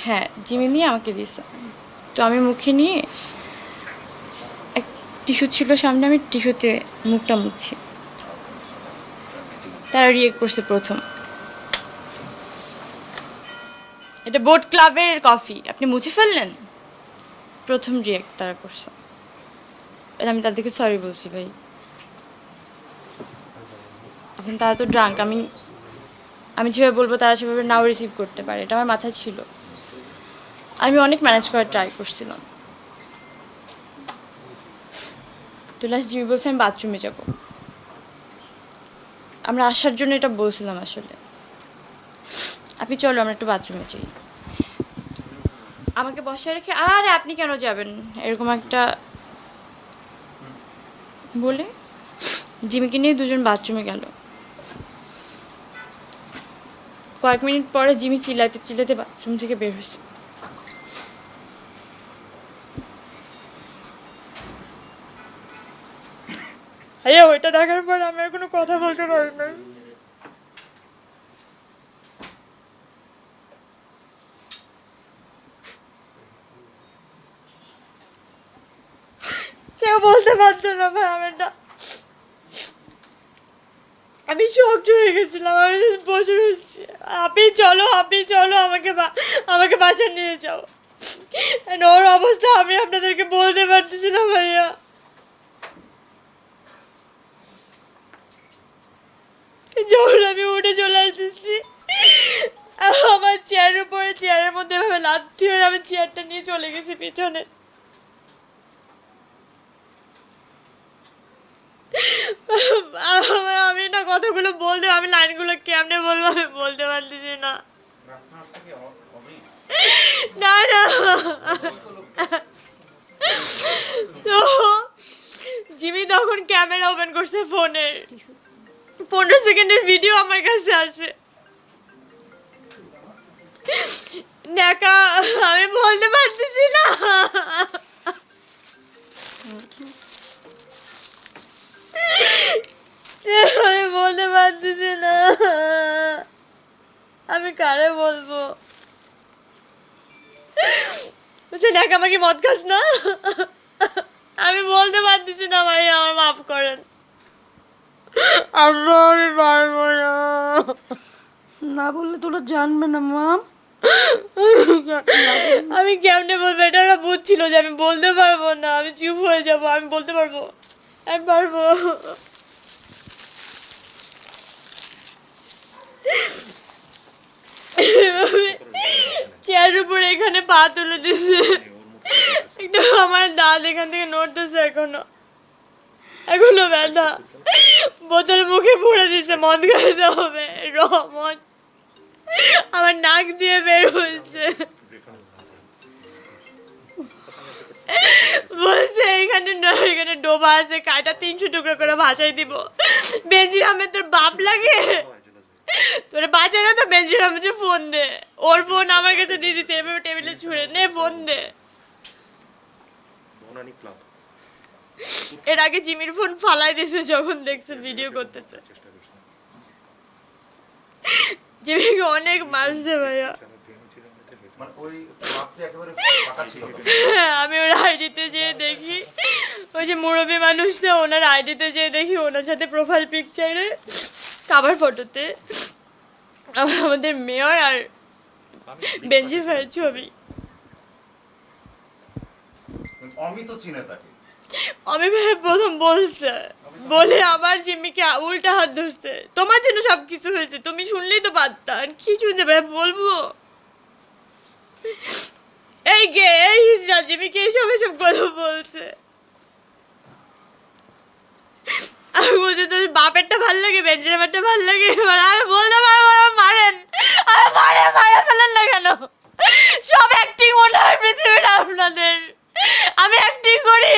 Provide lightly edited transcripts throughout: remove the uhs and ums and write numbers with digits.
হ্যাঁ, জিমি নিয়ে আমাকে দিয়েছে। তো আমি মুখে নিয়ে এক টিস্যু ছিল সামনে, আমি টিস্যুতে মুখটা মুছছি। তারা রিয়েক্ট করছে প্রথম, এটা বোট ক্লাবের কফি, আপনি মুছে ফেললেন। প্রথম রিয়েক্ট তারা করছে। আমি তাদেরকে সরি বলছি, ভাই এখন তারা তো ড্রাঙ্ক, আমি যেভাবে বলবো তারা সেভাবে নাও রিসিভ করতে পারে, এটা আমার মাথায় ছিল। আমি অনেক ম্যানেজ করার ট্রাই করছিলাম। তো লাস্ট জিমি বলছে আমি বাথরুমে যাব। আমরা আসার জন্য এটা বলছিলাম আসলে, আপনি চলো আমরা একটু বাথরুমে যাই। আমাকে বসায় রেখে আরে আপনি কেন যাবেন এরকম একটা বলে জিমিকে নিয়ে দুজন বাথরুমে গেল। কয়েক মিনিট পরে জিমি চিল্লাতে চিল্লাতে বাথরুম থেকে বের হয়েছে। ভাইয়া ওইটা দেখার পর আমি আর কোনো কথা বলতে পারি না। কেউ বলতে পারতো না ভাই, আমি শক হয়ে গেছিলাম। আমি বসে রয়েছি, আপনি চলো আমাকে বাসায় নিয়ে যাও। ওর অবস্থা আমি আপনাদেরকে বলতে পারতেছি না ভাইয়া। যখন আমি উঠে চলে আসতেছি, আমার চেয়ারের উপরে, চেয়ারের মধ্যে এভাবে লাথি মেরে আমি চেয়ারটা নিয়ে চলে গেছি পিছনে। আমি না কথাগুলো বলতে, আমি লাইনগুলো কেমনে বলবো আমি বলতে পারতেছি না। না না তো জিমি তখন ক্যামেরা ওপেন করছে ফোনের, 15 সেকেন্ডের ভিডিও আমার কাছে আছে। দেখা আমি বলতে পারতেছি না, আমি বলতে পারতেছি না, আমি কারে বলবো। দেখা আমাকে মদ খাস না, আমি বলতে পারতেছি না ভাই, আমার মাফ করেন। আম্মা আমি পারবো না, না বললে তোরা জানবে না মাম। আমি কেমনে বলবো, এটা ওরা বুঝছিল যে আমি বলতে পারবো না, আমি চুপ হয়ে যাবো। আমি বলতে পারবো, আমি পারবো। চেয়ারের উপরে এখানে পা তুলে দিছে, একটু আমার দাঁত এখান থেকে নড়তেছে, এখনো ব্যথা। বোতল মুখে ভরে দিছে, মদ খাইতে হবে, মদ আমার নাক দিয়ে বের হয়েছে। বলছে এখানে ডোবা আছে, কাটা 300 টুকরো করে ভাসাই দিব। বেনজির আহমেদ তোর বাপ লাগে, তোর বাঁচে না তো বেনজির আহমেদের ফোন দে। ওর ফোন আমার কাছে দিয়ে দিচ্ছে, এভাবে টেবিলে ছুঁড়ে নে, ফোন দে। এর আগে জিমির ফোন ফালাই দিছে যখন দেখছে ভিডিও করতেছে। জিমিকে অনেক মারছে ভাইয়া। আমি ওর আইডিতে যেয়ে দেখি, ওই যে মুরব্বী মানুষটা, ওনার আইডিতে যেয়ে দেখি ওনার সাথে প্রোফাইল পিকচারে কাভার ফটোতে আমাদের মেয়র আর বেনজি ভাইয়ের ছবি। আমি ভাই প্রথম বলছে, বলে আবার জিম্মিকে উল্টা হাত ধরছে, তোমার জন্য সবকিছু হয়েছে, তুমি শুনলেই তো পারতা। কি শুনছে ভাই বলবো, এই গে এই হিজড়া জিমিকে এইসব কথা বলছে। আমি বলছি তোর বাপেরটা ভাল লাগে, বেঞ্জিরামেরটা ভাল লাগে। আমি বলতে পারবো না, মারেন মারে ফেলেন না কেন? সব অ্যাক্টিং মনে হয় পৃথিবীটা আপনাদের, আমি অ্যাক্টিং করি।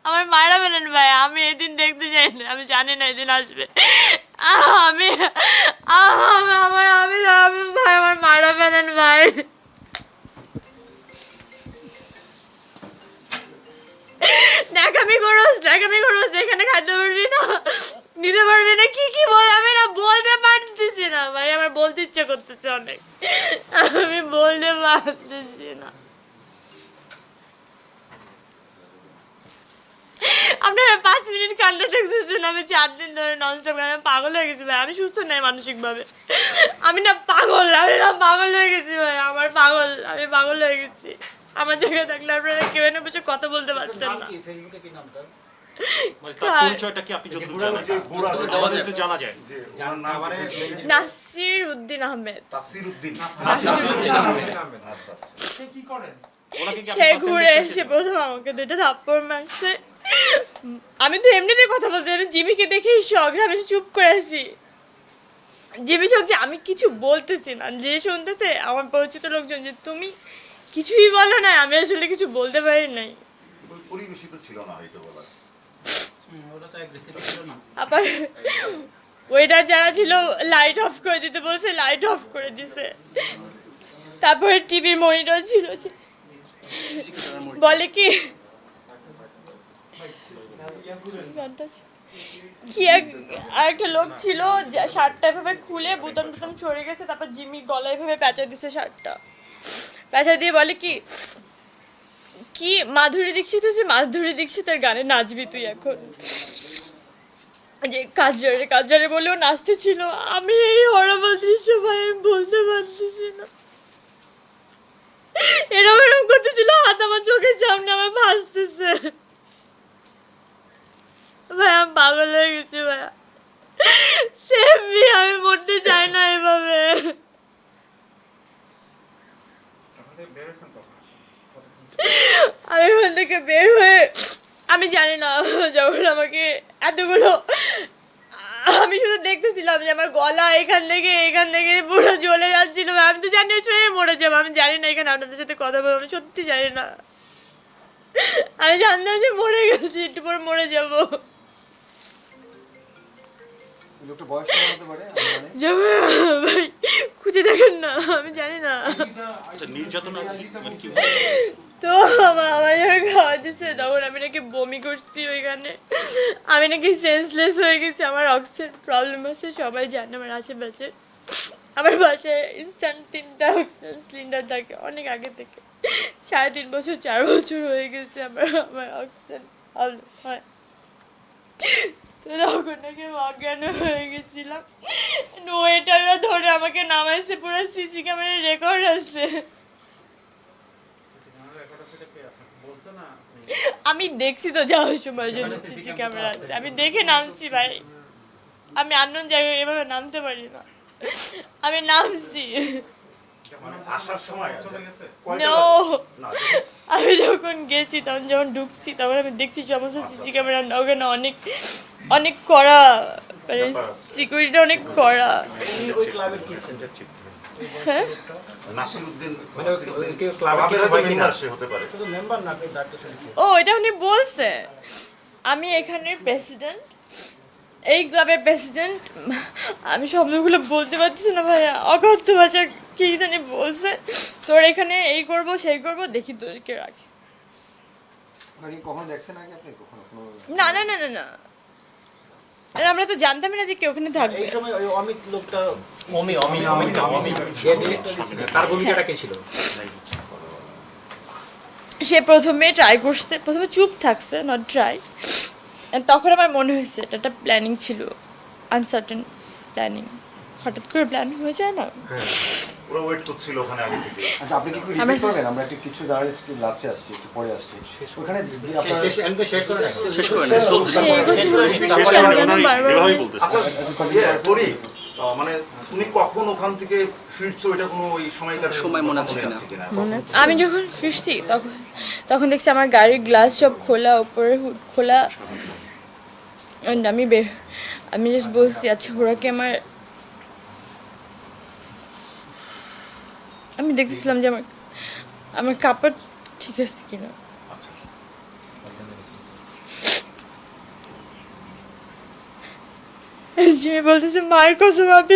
আমার মারা ফেলেন ভাই, আমি এদিন দেখতে চাই না, আমি জানি না এদিন আসবে। আমি ভাই আমার মারা ফেলেন ভাই। ন্যাকামি করোস, এখানে খাইতে পারবি না, নিতে পারবি না, কি বল, আমি না বলতে পারতেছি না ভাই, আমার বলতে ইচ্ছা ইচ্ছা করতেছে অনেক, আমি বলতে পারতেছি না। আপনারা 5 মিনিট কান্দে দেখতেছেন, আমি 4 দিন ধরে ননস্টপ আমি পাগল হয়ে গেছি ভাই, আমি সুস্থ নাই মানসিকভাবে, আমি না পাগল হয়ে গেছি ভাই, আমি পাগল হয়ে গেছি। আমার জায়গায় থাকলে আপনারা কেউ এনে বসে কথা বলতে পারতেন না। ফেসবুকে কি নামটা? মানে তার পরিচয়টা কি আপনি যতদূর জানেন আমাদের একটু জানা যায়? নাসির উদ্দিন আহমেদ। তাসির উদ্দিন। সে কি করেন? ওনাকে কি আপনি সে first time ঘুরে দেখেছেন? এসে প্রথম আমাকে 2টা থাপ্পড় মারছে। আমি তো এমনিতে কথা বলতে আমি জিমিকে দেখেই শখ, আমি চুপ করে আছি। জিমি শখ যে আমি কিছু বলতেছি না, যে শুনতেছে আমার পরিচিত লোকজন যে তুমি কিছুই বলো না, আমি আসলে কিছু বলতে পারি নাই। ওই পরিবেশিত ছিল না হয়তো বলা। ওটা তো অ্যাগ্রেসিভ ছিল না। আবার ওয়েটার যারা ছিল লাইট অফ করে দিতে বলছে, লাইট অফ করে দিছে। তারপরে টিভির মনিটর ছিল যে বলে কি আরেকটা লোক ছিল শার্টটা এভাবে খুলে বুতাম টুতাম ছড়ে গেছে, তারপর জিমি গলায় এভাবে প্যাঁচা দিছে, শার্টটা প্যাঁচা দিয়ে বলে কি কি মাধুরী দীক্ষিত হচ্ছে, মাধুরী দীক্ষিতের গানে নাচবি তুই এখন, যে কাজরারে বলেও নাচতে ছিল। আমি এই হরবল দৃশ্য ভাই আমি বলতে পারতেছি না, এরকম করতেছিল, হাত আমার চোখের সামনে আমার ভাসতেছে ভাই, আমি পাগল হয়ে গেছি ভাইয়া। সেমনি আমি মরতে চাই না এভাবে। আমি ওখান থেকে বের হয়ে আমি জানি না, যখন আমাকে এতগুলো, আমি শুধু দেখতেছিলাম যে আমার গলা এখান থেকে পুরো জ্বলে যাচ্ছিল, আমি তো জানি ওই মরে যাবো, আমি জানি না এখানে আপনাদের সাথে কথা বলবো, আমি সত্যি জানি না, আমি জানতাম যে মরে গেছি, একটু পরে মরে যাবো। লোকটা বয়স কেমন হতে পারে? ভাই খুঁজে দেখেন না, আমি জানি না। আচ্ছা, নির্যাতনা মানে কি? তো আমার যখন খাওয়া দিচ্ছে তখন আমি নাকি বমি করছি ওইখানে, আমি নাকি সেন্সলেস হয়ে গেছি, আমার অক্সিজেন প্রবলেম আছে, সবাই জানে আমার আশেপাশে। আমার বাসায় ইনস্ট্যান্ট 3টা অক্সিজেন সিলিন্ডার থাকে অনেক আগে থেকে, 3.5 বছর 4 বছর হয়ে গেছে আমার অক্সিজেন প্রবলেম হয়। তো তখন নাকি অজ্ঞান হয়ে গেছিলাম, ওয়েটাররা ধরে আমাকে নামাইছে, পুরো সিসি ক্যামেরার রেকর্ড আছে। আমি দেখছি তো যাওয়ার সময় জন্য সিসি ক্যামেরা আছে, আমি দেখে নামছি ভাই, আমি আননোন জায়গায় এভাবে নামতে পারি না, আমি নামছি। মানে আসার সময় No! আমি যখন গেছি তখন যখন ঢুকছি তখন আমি দেখছি সমস্ত সিসি ক্যামেরা ওখানে অনেক কড়া, মানে সিকিউরিটি অনেক কড়া। ওই ক্লাবের কি সেন্টার ছিল? হ্যাঁ নাসির উদ্দিন মানে কেউ ক্লাবে ক্লাবের হয়তো হয় কিনা? মেম্বার সে হতে পারে। শুধু মেম্বার না, কেউ দায়িত্ব শুনেছে। ও এটা উনি বলছে, আমি এখানের প্রেসিডেন্ট, এই ক্লাবের প্রেসিডেন্ট, আমি শব্দগুলো বলতে পারতেছি না ভাইয়া, অকথ্য ভাষা কি জানি বলছে, তোর এখানে এই করবো সেই করবো, দেখি তোরকে রাখি। মানে কখনো দেখছেন আগে আপনি কখনো না না না না না, আর আমরা তো জানতামই না যে কেউ ওখানে থাকবে। এই সময় ওই অমিত লোকটা, যে ডিরেক্টর ছিল, তার ভূমিকাটা কে ছিল? সে প্রথমে ট্রাই করছে, প্রথমে চুপ থাকছে, নট ট্রাই, তখন আমার মনে হয়েছে এটা একটা প্ল্যানিং ছিল, আনসার্টেন প্ল্যানিং, হঠাৎ করে প্ল্যানিং হয়ে যায় না। ওরা ওয়েট করছিল ওখানে আগে থেকে। আচ্ছা আপনি কি একটু রিপিট করবেন? আমরা একটু কিছু দাঁড়িয়ে একটু লাস্টে আসছি, একটু পরে আসছি। ওখানে আপনার শেষ করে রাখো। শেষ করে সেই কথাগুলো শেষ কেন করে যেন বারবার এভাবেই বলতেছে। আচ্ছা পরি মানে তুমি কখন ওখান থেকে ফিরছো, এটা কোনো ওই সময়কার সময় মনে আছে কিনা? আমি যখন ফিরছি তখন দেখছি আমার গাড়ির গ্লাস সব খোলা, উপরে হুড খোলা, and আমি জাস্ট বলছি আচ্ছা ওরা কি আমি দেখতেছিলাম যে আমার কাপড় ঠিক আছে কিনা। জিমি বলতেছে মায়ের কসম আপনি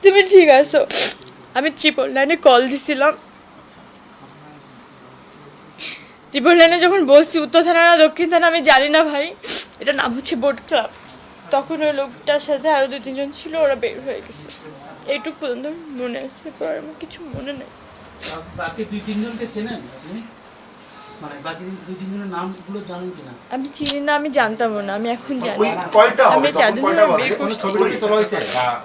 তুমি ঠিক আছো। আমি 999 কল দিছিলাম, 999 যখন বলছি উত্তর থানা না দক্ষিণ থানা আমি জানি না ভাই, এটা নাম হচ্ছে বোট ক্লাব, তখন ওই লোকটার সাথে আরো 2-3 জন ছিল, ওরা বের হয়ে গেছে। এইটুকু পর্যন্ত মনে আছে, পর আমার কিছু মনে নেই। বাকি 2-3 জনকে চেনেন আপনি? মানে বাকি 2-3 জনের নামগুলো জানেন কিনা? আমি চিনি না, আমি জানতামও না, আমি এখন জানি। ওই কয়টা হবে আমি তখন চাঁদনি কয়টা বের বাজে করছি। ছবি টবি তোলা হয়েছে?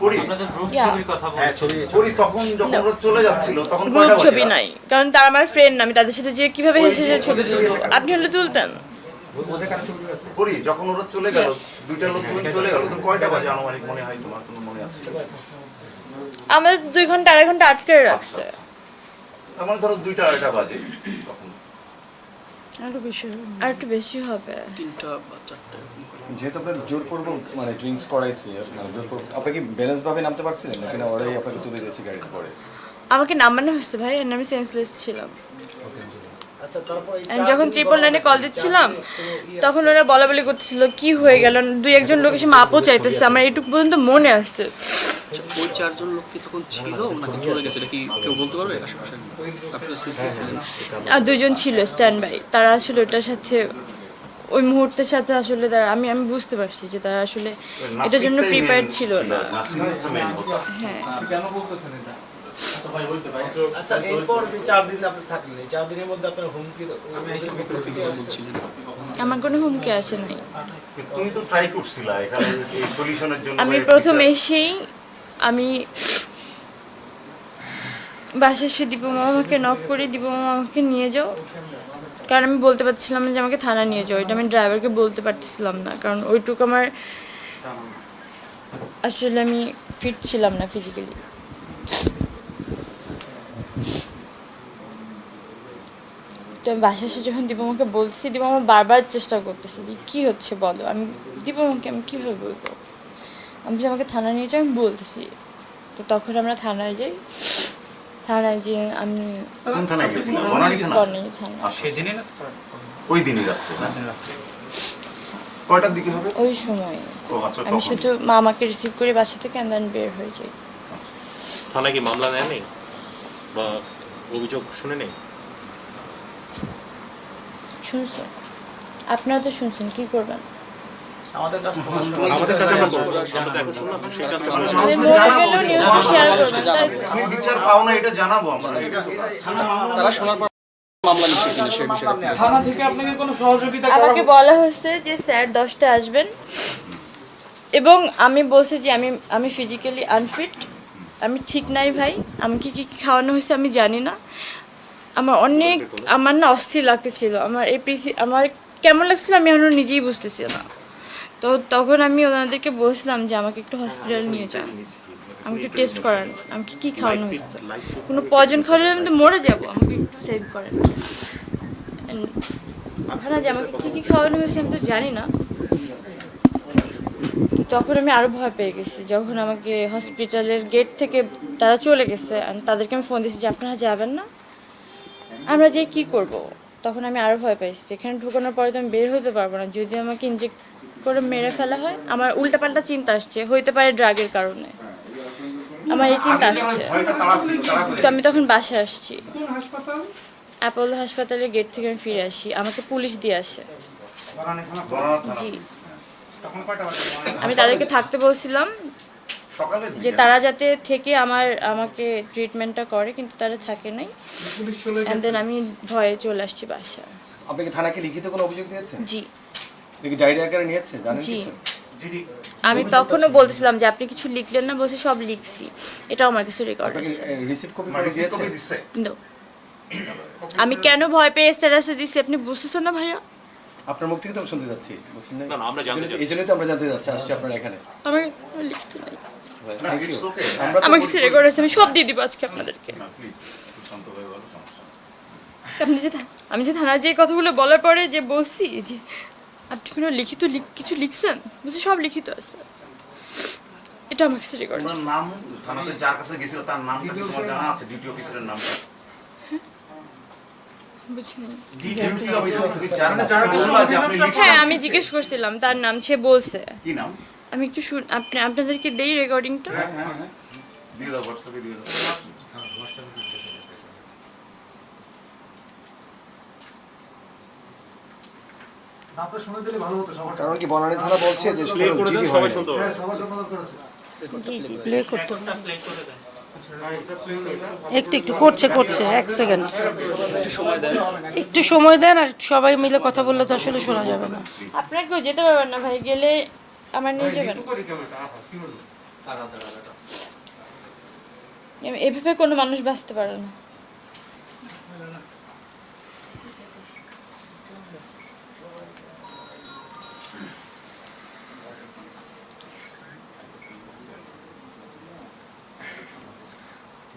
পরি আপনাদের গ্রুপ Yeah. ছবির কথা হ্যাঁ, বলছি। ছবি পরি তখন যখন ওরা চলে যাচ্ছিল তখন গ্রুপ কয়টা বাজে? ছবি নাই, কারণ তারা আমার ফ্রেন্ড না, আমি তাদের সাথে যে কিভাবে হেসে হেসে ছবি তুলবো। আপনি হলে তুলতেন। ওদের কাছে ছবি আছে? পরি যখন ওরা চলে গেল, Yes. দুইটা লোক যখন চলে গেল তখন কয়টা বাজে আনুমানিক মনে হয় তোমার, কোনো মনে আছে? আমাদের 2 ঘন্টা 2.5 ঘন্টা আটকে রাখছে। তার মানে ধরো 2টা-2.5টা বাজে তখন। আরো বেশি হবে। আর একটু বেশি হবে। 3টা বা 4টা এরকম করে। যেহেতু আপনার জোরপূর্বক মানে ড্রিঙ্কস করাইছে, মানে জোরপূর্বক আপনি কি ব্যালেন্স ভাবে নামতে পারছিলেন নাকি না ওরাই আপনাকে তুলে দিয়েছে গাড়িতে পরে? আমাকে নামানো হয়েছে ভাই, আর আমি সেন্সলেস ছিলাম। আচ্ছা, তারপর এই আমি যখন 999 কল দিচ্ছিলাম তখন ওরা বলা বলি করতেছিল কি হয়ে গেল, 2-1 লোক এসে মাপও চাইতেছে, আমার এইটুকু পর্যন্ত মনে আছে। ওই 4 জন লোক কি তখন ছিল নাকি চলে গেছে, এটা কি কেউ বলতে পারবে আশেপাশে? আপনি তো সিসি ছিলেন। আর 2 জন ছিল স্ট্যান্ড বাই, তারা আসলে ওটার সাথে ওই মুহূর্তের সাথে আসলে তারা আমি বুঝতে পারছি যে তারা আসলে এটার জন্য নাসিরটাই প্রিপেয়ার্ড main ছিল না। নাসির হচ্ছে main কথা। হ্যাঁ, কেন বলতেছেন এটা? তো ভাই বলতে ভাই। আচ্ছা, এরপর যে 4 দিন আপনি থাকলেন, এই 4 দিনের মধ্যে আপনার হুমকির ওদের ভিতরে থেকে আসছে? আমার কোনো হুমকি আসে নাই। তুমি তো ট্রাই করছিলা এখানে এই সলিউশনের জন্য। আমি বা প্রথম বিচার- এসেই আমি বাসায় এসে দীপু মামাকে নক করে দীপু মামা আমাকে নিয়ে যাও, কারণ আমি বলতে পারছিলাম না যে আমাকে থানা নিয়ে যাও, এটা আমি ড্রাইভারকে বলতে পারতেছিলাম না, কারণ ওইটুকু আমার আসলে আমি ফিট ছিলাম না ফিজিক্যালি। তো আমি বাসায় এসে যখন দীপু মামাকে বলছি, দীপু মামা বারবার চেষ্টা করতেছে যে কী হচ্ছে বলো। আমি দীপু মামাকে আমি কীভাবে বলবো, আমি যে আমাকে থানা নিয়ে যাও, আমি বলতেছি। তো তখন আমরা থানায় যাই, থানায় যে আমি কোন থানায় গেছিলা? বনানী থানা? বনানী থানা। সেদিনই না ওই দিনই রাত্রে না? কয়টার দিকে হবে? ওই সময় ও আচ্ছা, আমি তখন। শুধু মামাকে রিসিভ করে বাসা থেকে দেন বের হয়ে যাই। থানায় কি মামলা নেয়নি বা অভিযোগ শুনে নেই? শুনছো? আপনারা তো শুনছেন, কি করবেন? আমাদের কাছে আমাদের কাছে আমরা বলবো, আমরা তো এখন শুনলাম সেই কাজটা মানে করা আমি মানুষকে মরে জানাবো, গেলেও নিউজটা শেয়ার করবেন, তাই তো? তুমি বিচার পাও না এটা জানাবো আমরা, এটা তো কাজ। তারা শোনার পর মামলা নিচ্ছে কিনা সেই বিষয়ে থানা থেকে আপনাকে কোনো সহযোগিতা আমাকে বলা হয়েছে যে স্যার 10টায় আসবেন, এবং আমি বলছি যে আমি ফিজিক্যালি আনফিট, আমি ঠিক নাই ভাই, আমাকে কি কি খাওয়ানো হয়েছে আমি জানি না। আমার না অস্থির লাগতেছিল, আমার কেমন লাগছিল আমি এখনো নিজেই বুঝতেছি না। তো তখন আমি ওনাদেরকে বলছিলাম যে আমাকে একটু হসপিটাল নিয়ে যান, আমাকে একটু টেস্ট করান, আমাকে কী খাওয়ানো হয়েছে, কোনো পয়জন খাওয়ালে আমি তো মরে যাবো, আমাকে একটু সেভ করেন। আপনারা যে আমাকে কী কী খাওয়ানো হয়েছে আমি তো জানি না। তখন আমি আরও ভয় পেয়ে গেছি, যখন আমাকে হসপিটালের গেট থেকে তারা চলে গেছে, আর তাদেরকে আমি ফোন দিয়েছি যে আপনারা যাবেন না, আমরা যে কি করব। তখন আমি আরও ভয় পাইছি, এখানে ঢুকানোর পরে তো আমি বের হতে পারবো না, যদি আমাকে ইনজেক্ট করে মেরে ফেলা হয়। আমার উল্টাপাল্টা চিন্তা আসছে, হইতে পারে ড্রাগের কারণে, আমার এই চিন্তা আগে আসছে। ভয়টা তারা তো আমি তখন বাসায় আসছি, অ্যাপোলো হাসপাতালের গেট থেকে আমি ফিরে আসি, আমাকে পুলিশ দিয়ে আসে। জি, আমি তাদেরকে থাকতে বলছিলাম সকালে যে তারা যাতে থেকে আমাকে ট্রিটমেন্টটা করে, কিন্তু তারা থাকে নাই। অ্যান্ড দেন আমি ভয়ে চলে আসছি বাসায়। আপনি কি থানাকে লিখিত কোনো অভিযোগ দিয়েছেন? জি আপনি কি ডায়েরি আকারে নিয়েছে জানেন জি, কিছু? আমি তখনও বলছিলাম যে আপনি কিছু লিখলেন না, বলছি সব লিখছি, এটাও আমার কাছে রেকর্ড আপনাকে আছে। রিসিভ কপি মানে করে রিসিভ দিয়েছে? কপি দিচ্ছে? No. আমি কেন ভয় পেয়ে স্ট্যাটাসে দিচ্ছি আপনি বুঝতেছেন না ভাইয়া? আপনার মুখ থেকে তো আমি শুনতে যাচ্ছি, বুঝছেন না? না, না, আমরা জানতে চাচ্ছি। এই জন্যই তো আমরা জানতে যাচ্ছি, আসছি আপনার এখানে। আমার লিখিত নাই, না, Thank it's you. okay. আমরা তো আমার কাছে রেকর্ড আছে, আমি সব দিয়ে দিব আজকে আপনাদেরকে। না, please, একটু শান্ত হয়ে বলো, সমস্যা নেই। আমি যে থানায় যে কথাগুলো বলার পরে যে বলছি যে আপনি কোনো কিছু লিখছেন, বলছি সব লিখিত আছে, এটা আমার কাছে রেকর্ড তোমার আছে। নাম থানাতে যার কাছে গেছিল তার নামটা কি তোমার জানা আছে? ডিটি অফিসারের নামটা? বুঝিনি। ডিটি অফিসার তুমি যার কাছে বললা যে আপনি লিখছেন, হ্যাঁ, আমি জিজ্ঞেস করছিলাম তার নাম, সে বলছে। কি নাম? আমি একটু আপনাদেরকে দেই রেকর্ডিংটা। হ্যাঁ হ্যাঁ হ্যাঁ, দিয়ে দাও, হোয়াটসঅ্যাপে দিয়ে দাও। কারণ কি বনানী থানা বলছে যে ক্লিয়ার করে দেন, জিডি সবাই হয়নি। শুনতে পাবে। জি জি প্লে করতে হবে। একটু একটু করছে এক সেকেন্ড একটু সময় দেন, আর সবাই মিলে কথা বললে তো আসলে শোনা যাবে না। আপনারা কেউ যেতে পারবেন না ভাই, গেলে আমার নিয়ে যাবেন। এভাবে কোনো মানুষ বাঁচতে পারে না।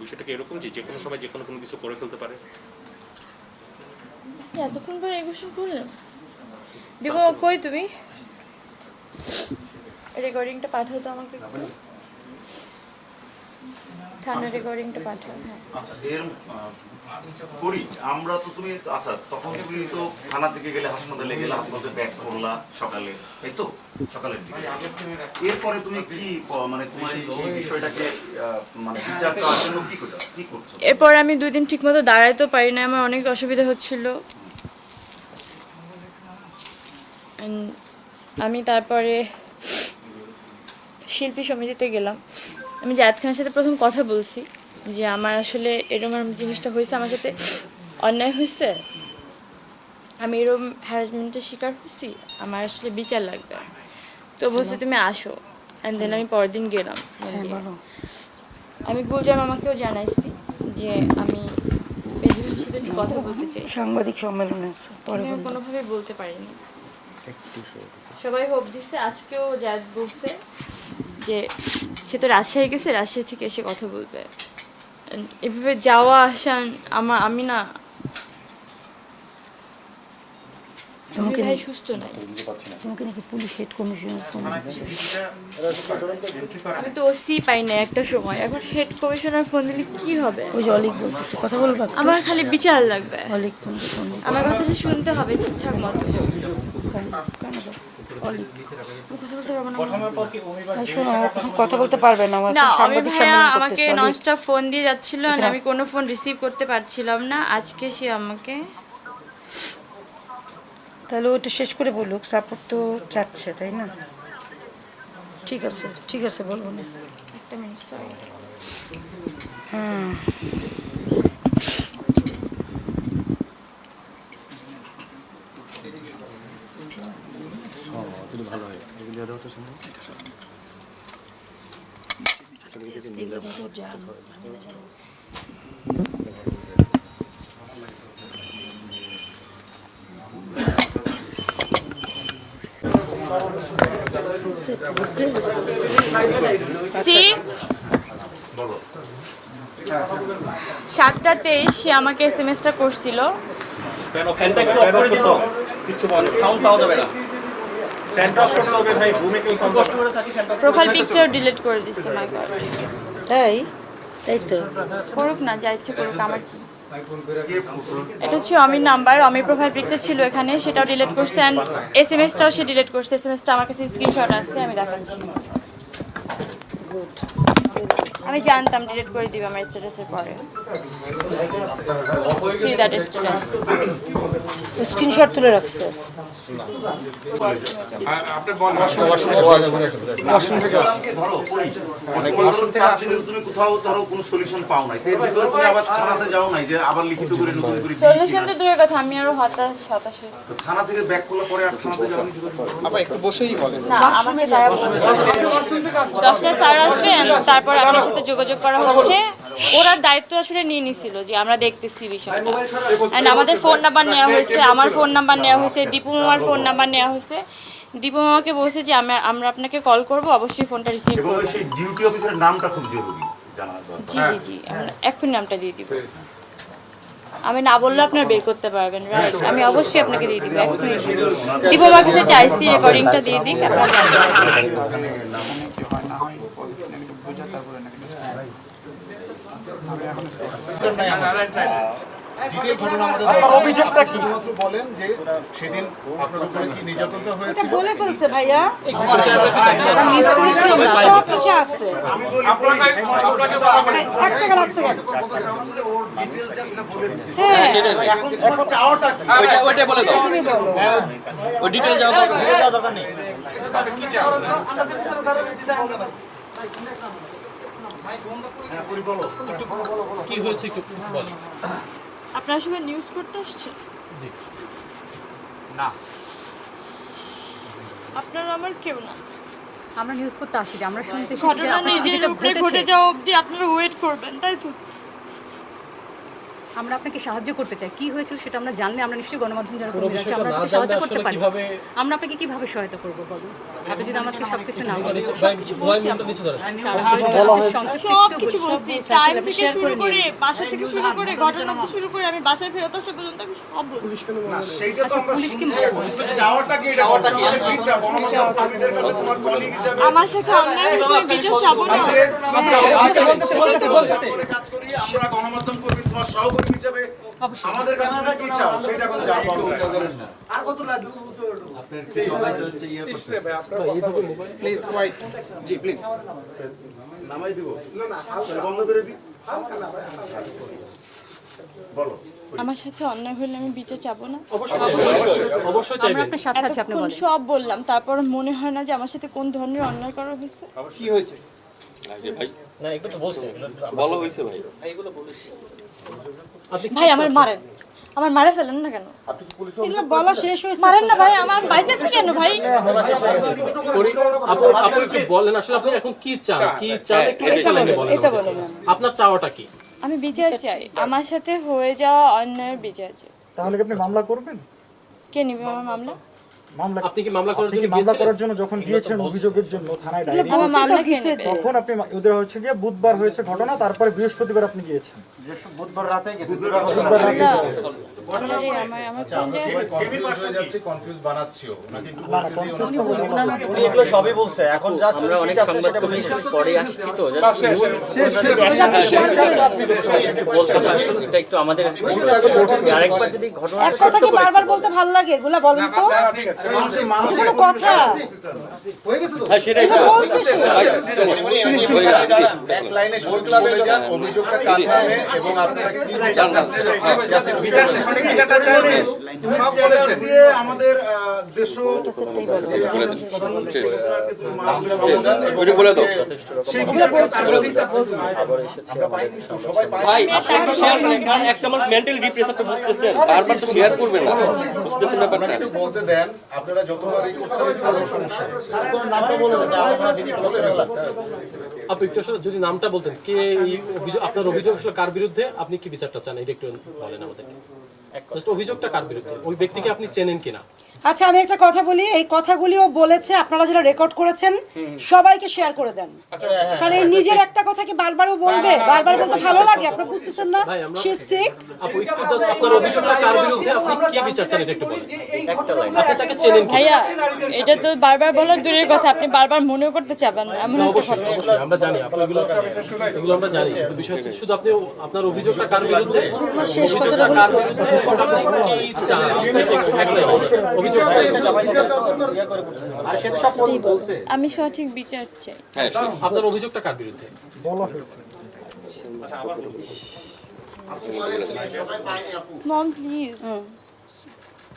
বিষয়টা কি এরকম যে কোনো সময় যে কোনো কিছু করে ফেলতে পারে? এতক্ষণ পরে এগুলো করলেন দিব কই তুমি রেকর্ডিংটা পাঠাও তো আমাকে একটু। থানা রেকর্ডিংটা পাঠাও। হ্যাঁ আচ্ছা করি আমরা তো তুমি আচ্ছা তখন তুমি তো থানা থেকে গেলে হাসপাতালে গেলে হাসপাতালে ব্যাক করলা সকালে, এই তো সকালের দিকে। এরপরে তুমি কি মানে তোমার এই বিষয়টাকে মানে বিচার করার জন্য কি করছো? এরপর আমি 2 দিন ঠিকমতো দাঁড়াইতেও পারি না, আমার অনেক অসুবিধা হচ্ছিল। আমি তারপরে শিল্পী সমিতিতে গেলাম। আমি জায়েদ খানের সাথে প্রথম কথা বলছি যে আমার আসলে এরকম জিনিসটা হয়েছে, আমার সাথে অন্যায় হয়েছে, আমি এরকম হ্যারাসমেন্টের শিকার হয়েছি, আমার আসলে বিচার লাগবে। তো বলছে তুমি আসো। অ্যান্ড দেন আমি পরের দিন গেলাম। আমি গুলজার মামাকেও জানাইছি যে আমি বেজিবের সাথে একটু কথা বলতে চাই। সাংবাদিক সম্মেলনে আছে পরে আমি কোনোভাবে বলতে পারিনি। সবাই হোপ দিচ্ছে, আজকেও জায়েদ বলছে যে সে তো রাজশাহী গেছে, রাজশাহী থেকে এসে কথা বলবে। এভাবে যাওয়া আসা আমি না, তোমাকে ভাই সুস্থ নাই। তোমাকে নাকি পুলিশ হেড কমিশনার ফোন দিচ্ছে। আমি তো ওসি পাই না একটা সময়, এখন হেড কমিশনার ফোন দিলে কি হবে? ওই যে অলিক বলতেছে, কথা বলবা? আমার খালি বিচার লাগবে, অলিক তোমাকে ফোন দিচ্ছে। আমার কথাটা শুনতে হবে ঠিকঠাক মতো। অলিক কথা বলতে পারবো না। শোনো, এখন কথা বলতে পারবে না। না আমি ভাইয়া আমাকে ননস্টপ ফোন দিয়ে যাচ্ছিল, আর আমি কোনো ফোন রিসিভ করতে পারছিলাম না। আজকে সে আমাকে, তাহলে ওটা শেষ করে বলুক, সাপোর্ট তো চাচ্ছে তাই না? ঠিক আছে বলবো না। একটা মিনিট সরি। হুম তুই ভালো হয় এগুলো দেওয়া তো শুনুন। সি 7:23 সে আমাকে এসএমএসটা করছিল। ফ্যানটা একটু অফ করে দিত, কিছু বলে সাউন্ড পাওয়া যাবে না। ফ্যানটা অফ করতে হবে ভাই, রুমে কেউ সাউন্ড কষ্ট করে থাকে। ফ্যানটা প্রোফাইল পিকচার ডিলিট করে দিচ্ছে। মাই গড, তাই তো করুক না, যা ইচ্ছে করুক, আমার কি। এটা হচ্ছে অমির নাম্বার, অমির প্রোফাইল পিকচার ছিল এখানে, সেটাও ডিলিট করছে। অ্যান্ড এসএমএসটাও সে ডিলিট করছে। এসএমএসটা আমার কাছে স্ক্রিনশট আছে, আমি দেখাচ্ছি। আমি জানতাম ডিলিট করে দিবে আমার স্ট্যাটাসের পরে। সি দ্যাট স্ট্যাটাস স্ক্রিনশট তুলে রাখছে। তুমি কোথাও ধরো কোনো সলিউশন পাও নাই, এর ভিতরে তুমি আবার থানাতে যাও নাই যে আবার লিখিত করে নতুন করে সলিউশন তো দূরের কথা, আমি আরো হতাশ হয়েছি। থানা থেকে ব্যাক করলে পরে আর থানাতে যাওনি? না, আমাকে তারা বলছে 10টায় স্যার আসবে, তারপর আপনার সাথে যোগাযোগ করা হচ্ছে। ওরা দায়িত্ব আসলে নিয়ে নিছিল যে আমরা দেখতেছি বিষয়টা। অ্যান্ড আমাদের ফোন নাম্বার নেওয়া হয়েছে, আমার ফোন নাম্বার নেওয়া হয়েছে, দীপু মামার ফোন নাম্বার নেওয়া হয়েছে। দীপু মামাকে বলছে যে আমরা আপনাকে কল করব, অবশ্যই ফোনটা রিসিভ এবং করব। সেই ডিউটি অফিসারের নামটা খুব জরুরি জানা দরকার। জি আমরা এক্ষুনি নামটা দিয়ে দিব। আমি না বললে আপনারা বের করতে পারবেন, রাইট? আমি অবশ্যই আপনাকে দিয়ে দিব এক্ষুনি। দীপু মামার কাছে চাইছি রেকর্ডিংটা দিয়ে দিক, আপনারা জানতে ডিটেইল ঘটনা আমাদের অভিযোগটা কি শুধুমাত্র বলেন যে সেদিন আপনার উপরে কি নির্যাতনটা হয়েছিল? বলে ফেলছে ভাইয়া, সব কিছু আছে। এক সেকেন্ড এখন চাওয়াটা কি? ওইটা বলে দাও, তুমি বলো। ওই ডিটেইল যাওয়া দরকার। দরকার নেই। হ্যাঁ পরি বলো। কি হয়েছে একটু বলেন। আপনারা সবাই নিউজ করতে আসছেন? জি। না আপনারা আমার কেউ না। আমরা নিউজ করতে আসি না, আমরা শুনতে এসেছি যে ঘটনা আপনার সাথে নিজের যেটা উপরে ঘটে ঘটেছে যাওয়া অবধি আপনারা ওয়েট করবেন, তাই তো? আমরা আপনাকে সাহায্য করতে চাই। কি হয়েছিল সেটা আমরা জানলে আমরা নিশ্চয়ই গণমাধ্যম যারা পুরো কর্মীরা আছে বিষয়টা আমরা না আপনাকে জানলে সহায়তা করতে আসলে পারি। কিভাবে আমরা আপনাকে কিভাবে সহায়তা করবো বলুন? আপনি যদি আমাকে সবকিছু না বলেন। ভাই মনটা নিচে ধরেন। সব কিছু বলছি, টাইম থেকে শুরু করে বাসা থেকে শুরু করে ঘটনা থেকে শুরু করে আমি বাসায় ফেরত আসা পর্যন্ত আমি সব বলছি। না সেইটা তো আমরা পুলিশকে শুনছি এখন। কিন্তু যাওয়াটা কি এটা বলো। তুমি কি চাও গণমাধ্যম কর্মীদের কাছে তোমার কলিগ হিসেবে আমার সাথে অন্যায় হয়েছে, আমি বিচার চাবো না। করে কাজ করি আমরা গণমাধ্যম কর্মী তোমার সহকর্মী হিসেবে আমাদের কাছে তুমি কি চাও সেটা এখন যা বলো। আর কত লাগবে প্লিজ কোয়াইট জি প্লিজ নামাই দিব তাহলে বন্ধ করে দি বলো। আমার সাথে অন্যায় হলে আমি বিচার চাবো না। অবশ্যই আমরা চাইবেন। আপনার সাথে আছি, আপনি এতক্ষণ বলেন। সব বললাম, তারপর মনে হয় না যে আমার সাথে কোন ধরনের অন্যায় করা হয়েছে? কি হয়েছে? ভাই আমার মারেন, আমার মারে ফেলেন না কেন? এগুলো বলা শেষ হয়েছে। মারেন না ভাই, আমার বাইচাছে কেন ভাই? আপু আপু একটু বলেন আসলে আপনি এখন কি চান? কি চান একটু এটা লাইনে বলেন, বলেন। এটা বলেন। আপনার চাওয়াটা কি? আমি বিচার চাই, আমার সাথে হয়ে যাওয়া অন্যায়ের বিচার চাই। তাহলে কি আপনি মামলা করবেন? কে নিবে আমার মামলা? মামলা আপনি কি মামলা করার আপনি জন্য কি মামলা গিয়েছিলেন? করার জন্য যখন গিয়েছেন অভিযোগের জন্য থানায় ডায়েরি, আমার মামলা কে কিসের নেবে? তখন আপনি ওদের হচ্ছে গিয়ে বুধবার হয়েছে ঘটনা, তারপরে বৃহস্পতিবার আপনি গিয়েছেন। বুধবার রাতে গেছেন। আরে আমার কোন জায়গায় কনফিউজ হয়ে যাচ্ছে, কনফিউজ বানাচ্ছিও ওনাকে একটু না না বলতে দিও। কনসেপ্ট তো বলুন না। উনি এগুলো সবই বলছে, এখন জাস্ট আমরা অনেক সংবাদ কর্মী পরে আসছি তো জাস্ট এটা একটু আমাদের আরেকবার যদি ঘটনা এক কথা কি বারবার বলতে ভালো লাগে? এগুলা বলেন তো। কোনো কথা এটা বলছে সে। এক লাইনে শুধু বলে যান অভিযোগটা কার নামে এবং আপনারা কি বিচার চাচ্ছেন। তুমি সব বলেছেন দিয়ে আমাদের দেশ প্রধানমন্ত্রী ওটা বলে দাও। সেই বিচারটা তারপরে দিতে আমরা পাইনি তো, সবাই পাই। ভাই আপনি একটু শেয়ার করেন কারণ একটা মানুষ মেন্টালি ডিপ্রেস আপনি বুঝতেছেন বারবার তো শেয়ার করবেন না বুঝতেছেন ব্যাপারটা একটু বলতে দেন, আপনারা যতবার এই করছেন আরো সমস্যা হচ্ছে। আপনি একটু আসলে যদি নামটা বলতেন কে এই অভিযোগ, আপনার অভিযোগ আসলে কার বিরুদ্ধে, আপনি কি বিচারটা চান এটা একটু বলেন আমাদেরকে। জাস্ট অভিযোগটা কার বিরুদ্ধে, ওই ব্যক্তিকে আপনি চেনেন কিনা? আচ্ছা আমি একটা কথা বলি, এই কথাগুলিও বলেছে, আপনারা যারা রেকর্ড করেছেন সবাইকে শেয়ার করে দেন। কারণ এই নিজের একটা কথা কি বারবারও বলবে? বারবার বলতে ভালো লাগে, আপনারা বুঝতেছেন না? She sick. আপু একটু জাস্ট আপনার অভিযোগটা কার বিরুদ্ধে, আপনি কি বিচার চান এটা একটু বলেন। আপনি তাকে চেনেন কিনা? ভাইয়া এটা তো বারবার বলার দূরের কথা, আপনি বারবার মনেও করতে চাবেন না এমন একটা অবশ্যই ঘটনা। অবশ্যই আমরা জানি আপনি এগুলো আমরা জানি, কিন্তু বিষয় হচ্ছে শুধু আপনি আপনার অভিযোগটা কার বিরুদ্ধে, অভিযোগটা কার বিরুদ্ধে, আপনি কি চান অভিযোগটা আমি সঠিক বিচার চাই। আপনার অভিযোগটা কার বিরুদ্ধে? বলা হয়েছে। Mom please.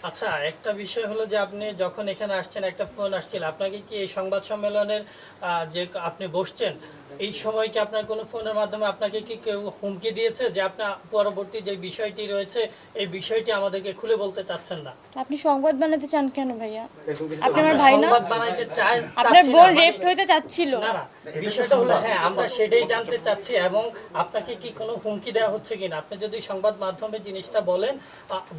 আচ্ছা একটা বিষয় হলো যে আপনি যখন এখানে আসছেন একটা ফোন আসছিল, আপনাকে কি এই সংবাদ সম্মেলনের যে আপনি বসছেন এই সময় কি আপনার কোনো ফোনের মাধ্যমে আপনাকে কি কেউ হুমকি দিয়েছে যে আপনার পরবর্তী যে বিষয়টি রয়েছে এই বিষয়টি আমাদেরকে খুলে বলতে চাচ্ছেন না? আপনি সংবাদ বানাতে চান কেন ভাইয়া? আপনি আমার ভাই না? সংবাদ বানাইতে চাই আপনার বোন রেপ হইতে চাচ্ছিল। না না বিষয়টা হলো হ্যাঁ আমরা সেটাই জানতে চাচ্ছি, এবং আপনাকে কি কোনো হুমকি দেওয়া হচ্ছে কিনা আপনি যদি সংবাদ মাধ্যমে জিনিসটা বলেন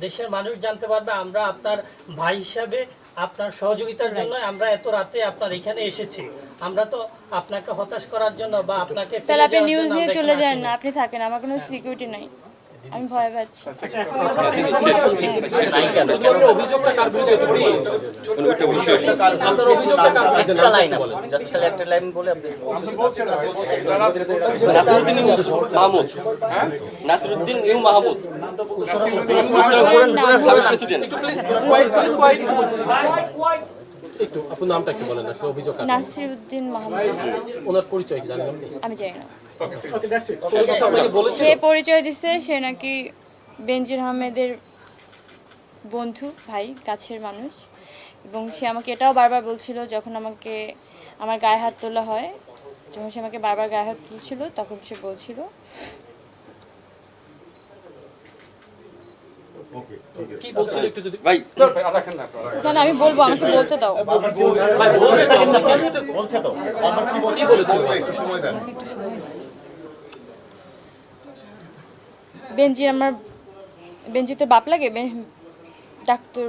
দেশের মানুষ জানতে পারবে। আমরা আপনার ভাই হিসাবে আপনার সহযোগিতার জন্য আমরা এত রাতে আপনার এখানে এসেছি, আমরা তো আপনাকে হতাশ করার জন্য বা আপনাকে ফেলে তাহলে আপনি যাওয়ার নিউজ জন্য নিয়ে আমরা চলে এখানে যান আসিনি। না, আপনি থাকেন, আমার কোনো সিকিউরিটি নাই, আমি ভয় পাচ্ছি। শুধুমাত্র অভিযোগটা কার বিরুদ্ধে একটু বলুন। আপনার অভিযোগটা কার বিরুদ্ধে একটা লাইন নামটা বলেন। জাস্ট খালি একটা লাইন বলে আপনি নাসিরউদ্দিন মাহমুদ নাসিরউদ্দিন ইউ মাহমুদ প্রেসিডেন্ট একটু প্লিজ কোয়াইট একটু আপনার নামটা একটু বলেন আসলে অভিযোগ কার? নাসিরউদ্দিন মাহমুদ। ওনার পরিচয় কি জানেন আপনি? আমি জানি না। আপনাকে বলেছে সে পরিচয় দিছে সে নাকি বেনজির আহমেদের বন্ধু, ভাই, কাছের মানুষ, এবং সে আমাকে এটাও বারবার বলছিল যখন আমাকে আমার গায়ে হাত তোলা হয় যখন সে আমাকে বারবার গায়ে হাত তুলছিল তখন সে বলছিল কি বলছিল একটু যদি ভাই না আমি বলবো, আমাকে বলতে দাও। বলছে তো কি বলেছিল একটু সময় দেন। বেঞ্জি তোর বাপ লাগে, ডাক্তার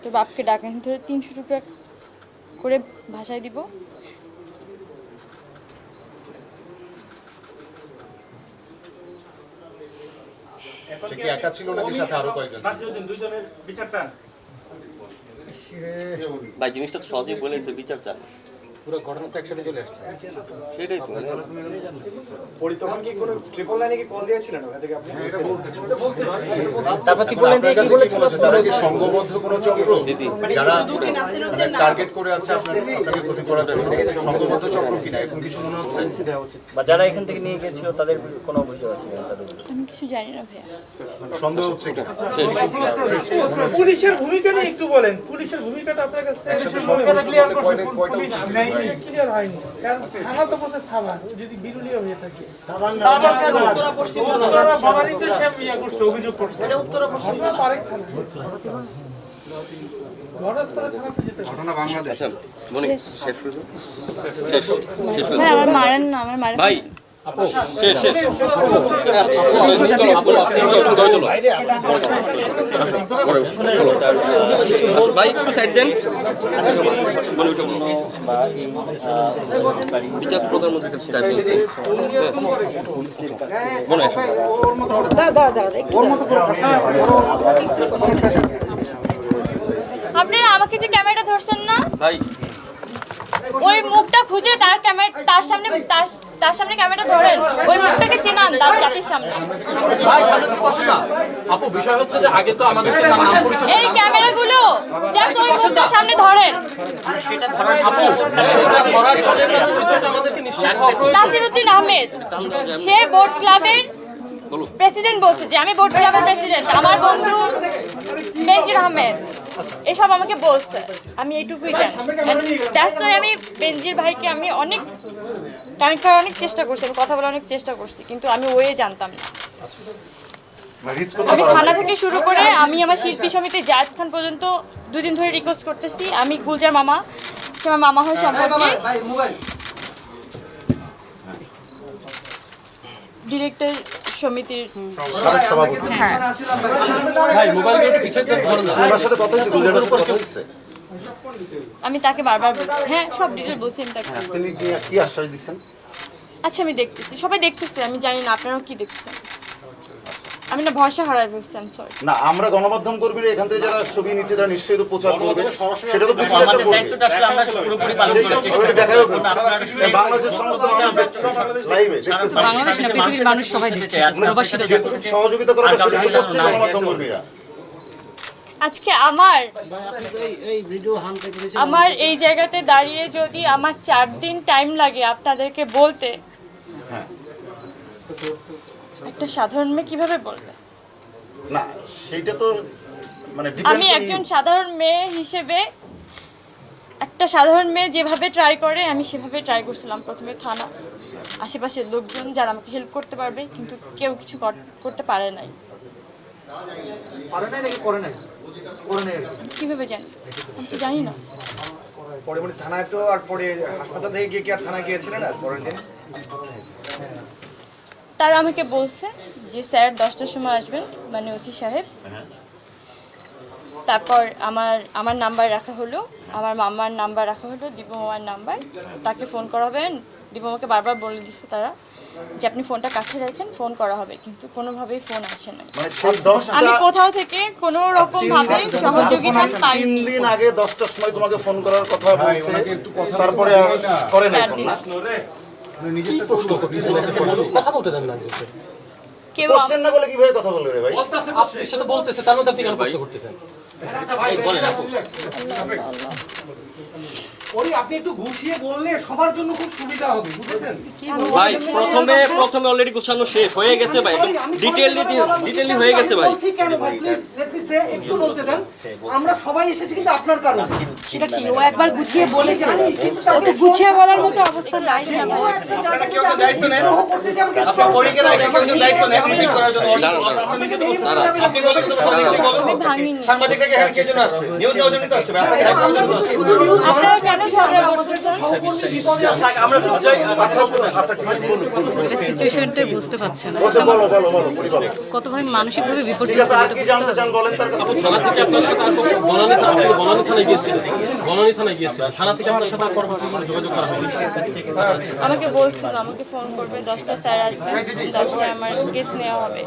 তোর বাপকে ডাকেন ধরে 300 টাকা করে ভাষায় দিব। সে কি একা ছিল নাকি সাথে আরো কয়েকজন ছিল? নাসিরউদ্দিন দুইজনের বিচার চান। ভাই জিনিসটা তো সহজেই বলেছে, বিচার চান। পুরো ঘটনাটা একসাথে চলে আসছে। সেটাই তো তখন কি কোনো ট্রিপল লাইনে কি কল দিয়েছিলেন ওখান থেকে আপনি? তারপর কি বলেছিল? তারা কি সংঘবদ্ধ কোনো চক্র যারা টার্গেট করে আছে আপনাকে ক্ষতি করার জন্য? সংঘবদ্ধ চক্র কিনা এখন কিছু মনে হচ্ছে? বা যারা এখান থেকে নিয়ে গেছিল তাদের কোনো অভিযোগ আছে কিনা তাদের? আমি কিছু জানি না ভাইয়া। সন্দেহ হচ্ছে কি? পুলিশের ভূমিকা নিয়ে একটু বলেন, পুলিশের ভূমিকাটা আপনার কাছে ক্লিয়ার হয়নি, কারণ থানা তো বলতে সাভার, যদি বিরুলিয়া হয়ে থাকে উত্তরা পশ্চিম বনানীতে সে ইয়া করছে, অভিযোগ করছে, এটা উত্তরা পশ্চিম আরেক থানা ঘটনাস্থলে থানাতে যেতে ঘটনা বাংলাদেশ। আচ্ছা মনে শেষ করে দাও। শেষ স্যার আমার মারেন না, আমার মারেন ভাই আপু শেষ চলো ভাই একটু সাইড দেন। বিচার প্রধানমন্ত্রীর কাছে চাই বলছি মনে হয় আপনারা আমাকে যে ক্যামেরাটা ধরছেন না, ভাই ওই মুখটা খুঁজে তার সামনে ক্যামেরাটা ধরেন, ওই মুখটাকে চেনান তার জাতির সামনে। ভাই সামনে তো বসে না আপু, বিষয় হচ্ছে যে আগে তো আমাদেরকে তার নাম পরিচয় এই ক্যামেরাগুলো জাস্ট ওই মুখটার সামনে ধরেন। আপু সেটা করার জন্য তার পরিচয়টা আমাদেরকে নিশ্চয়ই নাসিরউদ্দিন আহমেদ, সে বোট ক্লাবের প্রেসিডেন্ট বলছে যে আমি বোট ক্লাবের প্রেসিডেন্ট। আমার বন্ধু বেনজির আহমেদ এসব আমাকে বলছে, আমি এইটুকুই জানি। দ্যাটস ওয়াই আমি বেনজির ভাইকে আমি অনেক কানেক্ট করার অনেক চেষ্টা করছি, আমি কথা বলার অনেক চেষ্টা করছি, কিন্তু আমি ওয়ে জানতাম না। আমি থানা থেকে শুরু করে আমি আমার শিল্পী সমিতি জায়েদ খান পর্যন্ত 2 দিন ধরে রিকোয়েস্ট করতেছি। আমি গুলজার মামা, সে আমার মামা হয় সম্পর্কে, ডিরেক্টর সমিতির সভাপতি। ভাই মোবাইলগুলো পিছিয়ে দেন, ধরেন না। আমি তাকে বারবার বলছি, হ্যাঁ সব ডিটেল বলছি আমি তাকে। তিনি কি আশ্বাস দিচ্ছেন? আচ্ছা আমি দেখতেছি, সবাই দেখতেছে, আমি জানি না আপনারাও কি দেখতেছেন। আমি না ভরসা হারাই ফেলছি, আমি সরি। না আমরা গণমাধ্যম কর্মীরা এখান থেকে যারা ছবি নিচ্ছে তারা নিশ্চয়ই তো প্রচার করবে, সেটা তো কিছু আমাদের দায়িত্বটা আসলে আমরা পুরোপুরি পালন করার চেষ্টা ওটা দেখা যাবে। বাংলাদেশের সমস্ত লাইভে বাংলাদেশ না পৃথিবীর মানুষ সবাই দেখছে, প্রবাসীরা দেখছে। সহযোগিতা করার চেষ্টা করছে গণমাধ্যম কর্মীরা। আজকে আমার এই জায়গাতে দাঁড়িয়ে যদি আমার 4 দিন টাইম লাগে আপনাদেরকে বলতে, একটা সাধারণ মেয়ে কিভাবে বলবে? না সেটা তো মানে আমি একজন সাধারণ মেয়ে হিসেবে, একটা সাধারণ মেয়ে যেভাবে ট্রাই করে আমি সেভাবে ট্রাই করছিলাম। প্রথমে থানা, আশেপাশের লোকজন যারা আমাকে হেল্প করতে পারবে, কিন্তু কেউ কিছু করতে পারে নাই। কিভাবে জানি? আমি তো জানি না। পরে মানে থানায় তো আর পরে হাসপাতাল থেকে গিয়ে কি আর থানায় গিয়েছিলেন না পরের দিন? তারা আমাকে বলছে যে স্যার 10টার সময় আসবেন, মানে ওসি সাহেব। তারপর আমার নাম্বার রাখা হলো, আমার মামার নাম্বার রাখা হলো, দীপু মামার নাম্বার। তাকে ফোন করা হবে, দীপু মামাকে বারবার বলে দিচ্ছে তারা যে আপনি ফোনটা কাছে রাখেন, ফোন করা হবে, কিন্তু কোনোভাবেই ফোন আসে না। আমি কোথাও থেকে কোনো রকম ভাবে সহযোগিতা পাইনি। 3 দিন আগে 10টার সময় তোমাকে ফোন করার কথা বলছে, তারপরে করে নাই ফোন না। কথা বলতে দেন না। কেউ কোশ্চেন না বলে কিভাবে কথা বলবে রে ভাই? আপনি সেটা বলতেছে, তার মধ্যে আপনি কেন প্রশ্ন করতেছেন? ওই আপনি একটু গুছিয়ে বললে সবার জন্য খুব সুবিধা হবে, বুঝেছেন? ভাই প্রথমে অলরেডি গোছানো শেষ হয়ে গেছে ভাই, একদম ডিটেইলি হয়ে গেছে ভাই। বলছি কেন ভাই, প্লিজ লেট মি সে, একটু বলতে দেন। আমরা সবাই এসেছি কিন্তু আপনার কারণে। সেটা ঠিক, ও একবার গুছিয়ে বলেছে, ওকে গুছিয়ে বলার মতো অবস্থা নাই। আপনারা কেউ তো দায়িত্ব নেন, করতে যে আমাকে স্টপ করে কেন কেউ দায়িত্ব নেন মিটিং করার জন্য। আপনি নিজে তো বলছেন আপনি বলেন তো সাংবাদিকরা হেল্প করার জন্য আসছে, নিউজ দেওয়ার জন্য তো আসছে, আপনাকে হেল্প করার জন্য আসছে। আপনারা কেন ঝগড়া করতেছেন? আমরা তো যাই। আচ্ছা ঠিক আছে, বলুন সিচুয়েশনটা বুঝতে পারছে না, বলো কতভাবে মানসিকভাবে ঠিক বিপর্যস্ত আছে, আর কি জানতে চান বলেন তার কাছে। থানা থেকে আপনার সাথে বনানী থানায় গিয়েছিলেন, থানা থেকে আপনার সাথে আর পরবর্তী কোনো যোগাযোগ করা হয়নি? আমাকে বলছিল আমাকে ফোন করবে, 10টা স্যার আসবে, 10টায় আমার কেস নেওয়া হবে।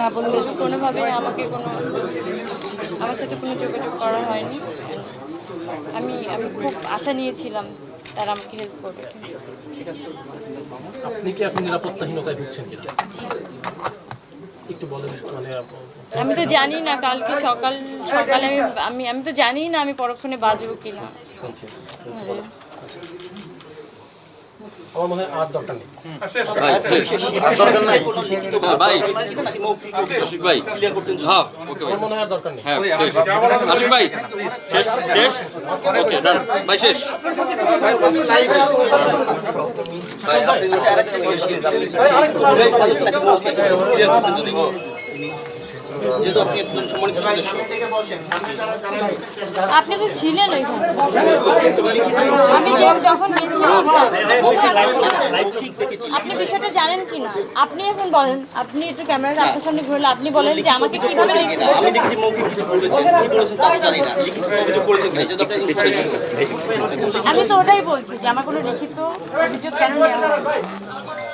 না বললে কোনোভাবে আমার সাথে কোনো যোগাযোগ করা হয়নি। আমি খুব আশা নিয়েছিলাম তারা আমাকে হেল্প করবে। আপনি কি এখন নিরাপত্তাহীনতায় ভুগছেন কিনা একটু বলেন, মানে আমি তো জানি না কালকে সকালে আমি তো জানি না আমি পরক্ষণে বাঁচবো কিনা। আমার মনে হয় আর দরকার নেই। ভাই আশিক ভাই ক্লিয়ার করতেন? হ্যাঁ ওকে ভাই, আমার মনে হয় আর দরকার নেই। হ্যাঁ আশিক ভাই শেষ ওকে ডান ভাই শেষ। যেহেতু আপনি একজন সম্মানিত সদস্য, আপনি তো ছিলেন ওইখানে, আমি যখন গেছিলাম। আপনি বিষয়টা জানেন কি না আপনি এখন বলেন, আপনি একটু ক্যামেরাটা আপনার সামনে ঘুরলে আপনি বলেন যে আমাকে কিভাবে দেখছেন। আমি দেখেছি মৌখিক কিছু বলেছেন, কি বলেছেন তা জানি না, লিখিত অভিযোগ করেছেন কিনা যেহেতু আপনি আমি তো ওটাই বলছি যে আমার কোনো লিখিত অভিযোগ কেন নেওয়া হয়।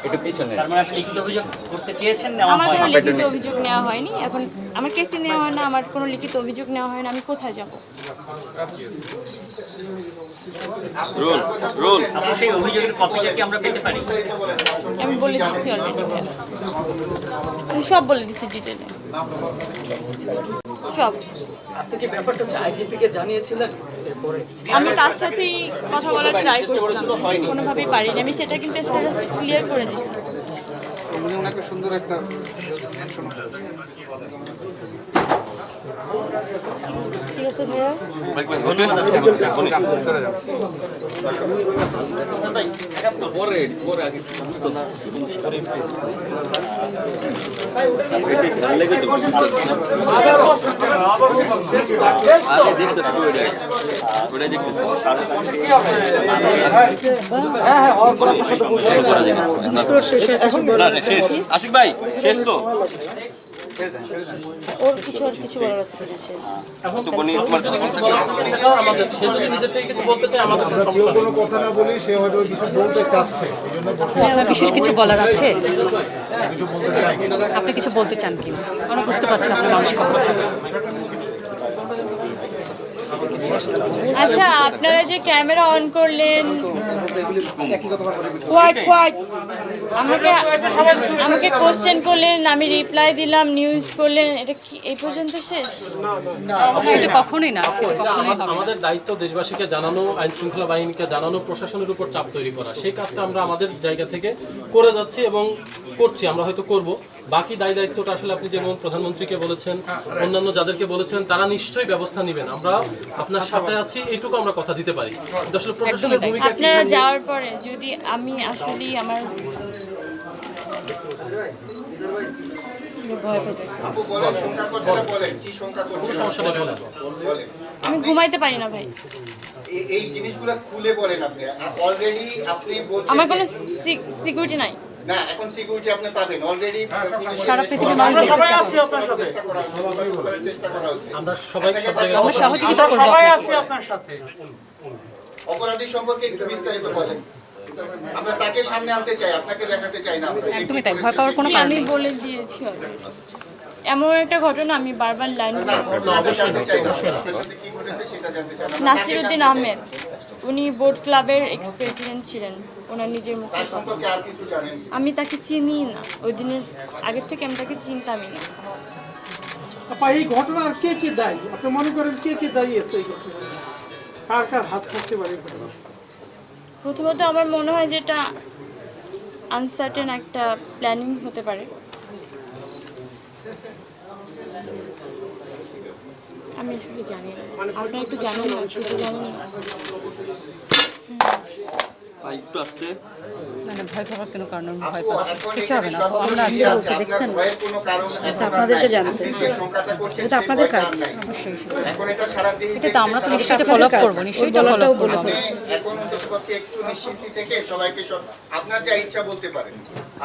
একটু পিছনে লিখিত অভিযোগ করতে চেয়েছেন না? আমার কোনো লিখিত অভিযোগ নেওয়া হয়নি, এখন আমার কেসে নেওয়া হয় না, আমার কোনো লিখিত অভিযোগ নেওয়া হয় না, আমি কোথায় যাব? রোল আপনি সেই অভিযোগের কপিটা কি আমরা পেতে পারি? আমি বলে দিচ্ছি অলরেডি, আমি সব বলে দিচ্ছি ডিটেলে সব। আপনি যে ব্যাপারটা হচ্ছে আইজিপি কে জানিয়েছিলেন এরপরে? আমি তার সাথেই কথা বলার ট্রাই করছিলাম, কোনোভাবেই পারিনি। আমি সেটা কিন্তু স্ট্যাটাসে ক্লিয়ার করে দিচ্ছি। ওনাকে সুন্দর একটা ঠিক আছে ভাইয়া। পরে আগে আশিক ভাই শেষ তো ওর কিছু বলার আছে কিনা শেষ? এখন তো গণিত তোমার যদি কিছু বলার থাকে সেটা আমাদের, সে যদি নিজের থেকে কিছু বলতে চায় আমাদের কোনো সমস্যা নেই। কোনো কথা না বলি সে হয়তো কিছু বলতে চাচ্ছে, এই জন্য বিশেষ কিছু বলার আছে, আপনি কিছু বলতে চান কি? আমরা বুঝতে পারছি আপনার মানসিক অবস্থা। আচ্ছা, আপনারা যে ক্যামেরা অন করলেন, আমাকে কোশ্চেন করলেন, আমি রিপ্লাই দিলাম, নিউজ করলেন, এটা কি এই পর্যন্ত শেষ? এটা কখনোই না, আমাদের দায়িত্ব দেশবাসীকে জানানো, আইন শৃঙ্খলা বাহিনীকে জানানো, প্রশাসনের উপর চাপ তৈরি করা। সেই কাজটা আমরা আমাদের জায়গা থেকে করে যাচ্ছি এবং করছি, আমরা হয়তো করব। বাকি দায়িত্বটা আসলে আপনি যেমন প্রধানমন্ত্রীকে বলেছেন, অন্যান্য যাদেরকে বলেছেন, তারা নিশ্চয়ই ব্যবস্থা নেবেন। আমরা আপনার সাথে আছি, এইটুকু আমরা কথা দিতে পারি। কিন্তু আসলে প্রশাসনের ভূমিকা কি? আপনারা যাওয়ার পরে যদি আমি আসলেই আমার আমি ঘুমাইতে পারি না ভাই। এই জিনিসগুলো খুলে বলেন আপনি। অলরেডি আপনি বলছেন আমার কোনো সিকিউরিটি নাই। না, এখন সিকিউরিটি আপনি পাবেন অলরেডি। সারা পৃথিবীর মানুষ সবাই আছি আপনার সাথে, চেষ্টা করা হচ্ছে। আমরা সবাই সব জায়গায় আমরা সহযোগিতা করব, সবাই আছি আপনার সাথে। অপরাধী সম্পর্কে একটু বিস্তারিত বলেন। আমরা তাকে সামনে আনতে চাই, আপনাকে দেখাতে চাই না। একদমই তাই, ভয় পাওয়ার কোনো কারণ আমি নেই। বলে দিয়েছি already। এমন একটা ঘটনা আমি বারবার লাইন নাসিরউদ্দিন আহমেদ, উনি বোট ক্লাবের এক্স প্রেসিডেন্ট ছিলেন, ওনার নিজের মুখে। আমি তাকে চিনি না, ওই দিনের আগের থেকে আমি তাকে চিনতামই না। এই ঘটনার কে কে দায়ী? আপনি মনে করেন কে কে দায়ী আছে এই ঘটনায়? কার কার হাত থাকতে পারে? প্রথমত আমার মনে হয় যেটা আনসার্টেন একটা প্ল্যানিং হতে পারে। আমি আসলে জানি না, আপনারা একটু জানেন না, কিছু জানেন না। একটু আসতে মানে ভয় পাওয়ার কোনো কারণ আমি ভয় পাচ্ছি কিছু হবে না আপু, আমরা আছি বলছি দেখছেন আচ্ছা আপনাদেরকে জানাতে এটা আপনাদের কাজ অবশ্যই এখন এটা সারা দেশে এটা তো আমরা তো নিশ্চয়ই এটা ফলো আপ করবো, নিশ্চয়ই এটা ফলো আপ করবো আমরা। এখন অন্ততপক্ষে একটু নিশ্চিন্তি থেকে সবাইকে সব আপনার যা ইচ্ছা বলতে পারেন,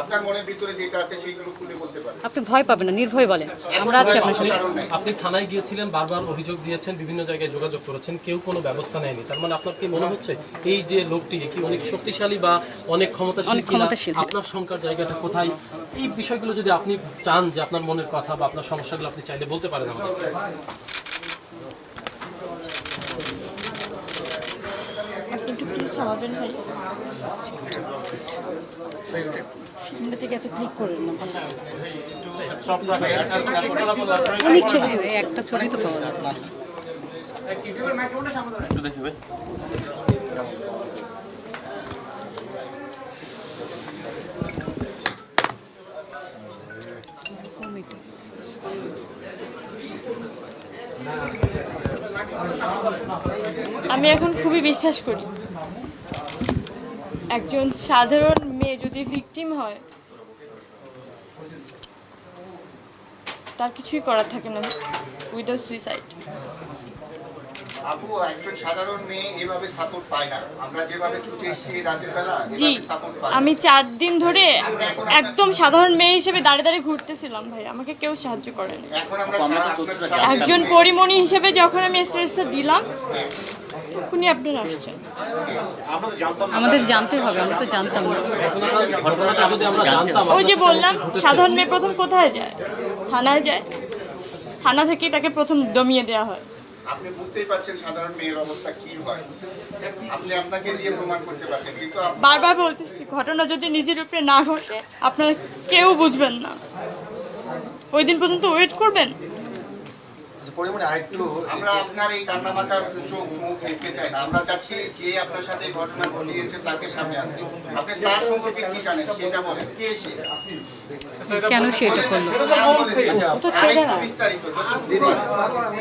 আপনার মনের ভিতরে যেটা আছে সেইগুলো খুলে বলতে পারেন। আপনি ভয় পাবেন না, নির্ভয় বলেন, আমরা আছি আপনার সাথে। আপনি থানায় গিয়েছিলেন, বারবার অভিযোগ দিয়েছেন, বিভিন্ন জায়গায় যোগাযোগ করেছেন, কেউ কোনো ব্যবস্থা নেয়নি। তার মানে আপনার কি মনে হচ্ছে এই যে লোকটি কি অনেক শক্তিশালী বা অনেক ক্ষমতাশীল কিনা? আপনার শঙ্কার জায়গাটা কোথায়? এই বিষয়গুলো যদি আপনি চান যে আপনার মনের কথা বা আপনার সমস্যাগুলো আপনি চাইলে বলতে পারেন আমাদের। আপনি একটু প্লিজ থামাবেন ভাই, সামনে থেকে এত ক্লিক করেন না। অনেক ছবি, একটা ছবি তো পাওয়া যায়। আমি এখন খুবই বিশ্বাস করি একজন সাধারণ মেয়ে যদি ভিকটিম হয় তার কিছুই করার থাকে না উইদাউট সুইসাইড। আপু একজন সাধারণ মেয়ে এভাবে সাপোর্ট পায় না। আমরা যেভাবে ছুটে এসেছি রাতের বেলা জি, এভাবে সাপোর্ট পাই। আমি 4 দিন ধরে একদম সাধারণ মেয়ে হিসেবে দাঁড়িয়ে দাঁড়িয়ে ঘুরতেছিলাম ভাই, আমাকে কেউ সাহায্য করেনি। এখন আমরা একজন পরিমণি হিসেবে যখন আমি স্ট্রেসটা দিলাম তখনই আপনারা আসছেন। আমাদের জানতে হবে, আমরা তো জানতাম না। ঘটনাটা যদি আমরা জানতাম, ওই যে বললাম সাধারণ মেয়ে প্রথম কোথায় যায়? থানায় যায়, থানা থেকেই তাকে প্রথম দমিয়ে দেওয়া হয়। আপনি বুঝতেই পারছেন সাধারণ মেয়ের অবস্থা কি হয়, আপনি আপনাকে দিয়ে প্রমাণ করতে পারছেন, কিন্তু বারবার বলতেছি ঘটনা যদি নিজের উপরে না ঘটে আপনারা কেউ বুঝবেন না। ওই দিন পর্যন্ত ওয়েট করবেন। আমরা আপনার এই কান্নামাতার চোখ মুখ দেখতে চাই না। আমরা চাচ্ছি যে আপনার সাথে এই ঘটনা ঘটিয়েছে তাকে সামনে আনতে। আপনি তার সম্পর্কে কি জানেন সেটা বলেন, কে সে, কেন সেটা করলো? বিস্তারিত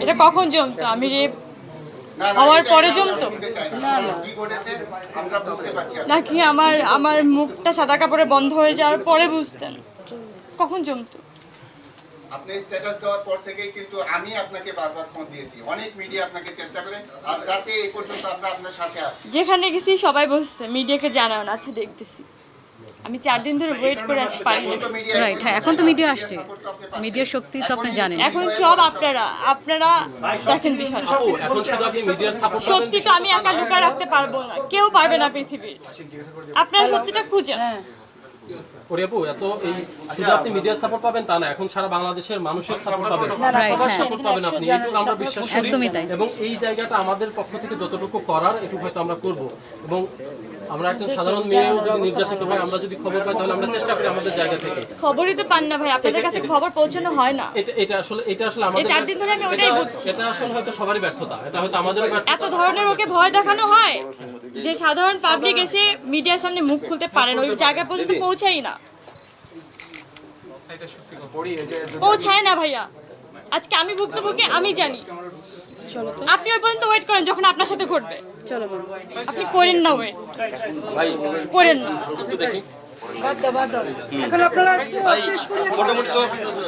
এটা কখন জমতো? আমি রেপ হওয়ার পরে জমতো কি ঘটেছে আমরা বুঝতে পারছি। নাকি আমার মুখটা সাদা কাপড়ে বন্ধ হয়ে যাওয়ার পরে বুঝতেন? কখন জমতো? আপনি স্ট্যাটাস দেওয়ার পর থেকেই কিন্তু আমি আপনাকে বারবার ফোন দিয়েছি, অনেক মিডিয়া আপনাকে চেষ্টা করে, আজ রাতে এই পর্যন্ত আমরা আপনার সাথে আছি। যেখানে গেছি সবাই বসছে, মিডিয়াকে জানাও না। আচ্ছা দেখতেছি, আমি 4 দিন ধরে ওয়েট করে আছি, পারি না। রাইট, হ্যাঁ এখন তো মিডিয়া আসছে, মিডিয়ার শক্তি তো আপনি জানেন। এখন সব আপনারা দেখেন বিষয়টা। এখন শুধু আপনি মিডিয়ার সাপোর্ট সত্যি তো আমি একা লুকায় রাখতে পারবো না, কেউ পারবে না পৃথিবীর। আপনারা সত্যিটা খুঁজেন। আপু এত এই শুধু আপনি মিডিয়ার সাপোর্ট পাবেন তা না, এখন সারা বাংলাদেশের মানুষের সাপোর্ট পাবেন, সবার সাপোর্ট পাবেন আপনি, এইটুকু আমরা বিশ্বাস করি। একদমই তাই। এবং এই জায়গাটা আমাদের পক্ষ থেকে যতটুকু করার এটুকু হয়তো আমরা করব। এবং আমরা একজন সাধারণ মেয়েও যদি নির্যাতিত হয়, আমরা যদি খবর পাই তাহলে আমরা চেষ্টা করি আমাদের জায়গা থেকে। খবরই তো পান না ভাই, আপনাদের কাছে খবর পৌঁছানো হয় না। এটা আসলে আমাদের 4 দিন ধরে আমি ওটাই বুঝছি। এটা আসলে হয়তো সবারই ব্যর্থতা, এটা হয়তো আমাদেরও ব্যর্থতা। এত ধরনের ওকে ভয় দেখানো হয় যে সাধারণ পাবলিক এসে মিডিয়ার সামনে মুখ খুলতে পারেন, ওই জায়গা পর্যন্ত পৌঁছাই না, পৌঁছায় না ভাইয়া। আজকে আমি ভুক্তভোগী, আমি জানি। আপনি ওই পর্যন্ত ওয়েট করেন যখন আপনার সাথে ঘটবে। চলো আপনি করেন না ওয়েট, করেন না। এখন আপনারা শেষ করে মোটামুটি তো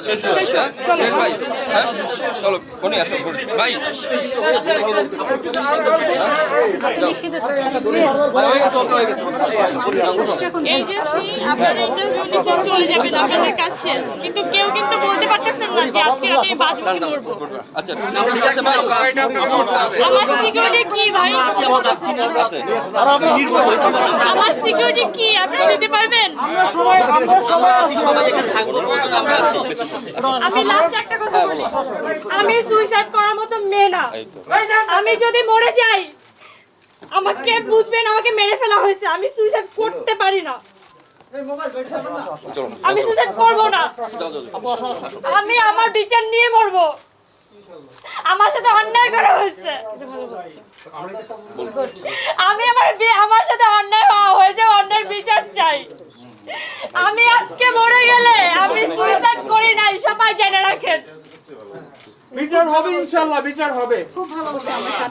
শেষ ভাই। চলো কোনে আসো ভাই। এজেন্সি আপনারা ইন্টারভিউ নিতে চলে যাবেন, আপনাদের কাজ শেষ। কিন্তু কেউ কিন্তু বলতে পারতেছেন না যে আজকে রাতে আমি বাজুকে মরবো। আচ্ছা ঠিক আছে ভাই। আমার সিকিউরিটি কি ভাই? আমার সিকিউরিটি কি আপনারা দিতে পারবেন? আমি লাস্ট একটা কথা বলি, আমি সুইসাইড করার মতো মেয়ে না। আমি যদি মরে যাই আমাকে বুঝবেন, আমাকে মেরে ফেলা হয়েছে, আমি সুইসাইড করতে পারি না, আমি সুইসাইড করব না, আমি আমার বিচার নিয়ে মরবো। আমার সাথে অন্যায় করা হয়েছে। আমি আমার সাথে অন্যায় হয়েছে, অন্যায়ের বিচার চাই। আমি আজকে মরে গেলে আমি সুইসাইড করি নাই, সবাই জেনে রাখেন। বিচার হবে ইনশাআল্লাহ, বিচার হবে, খুব ভালো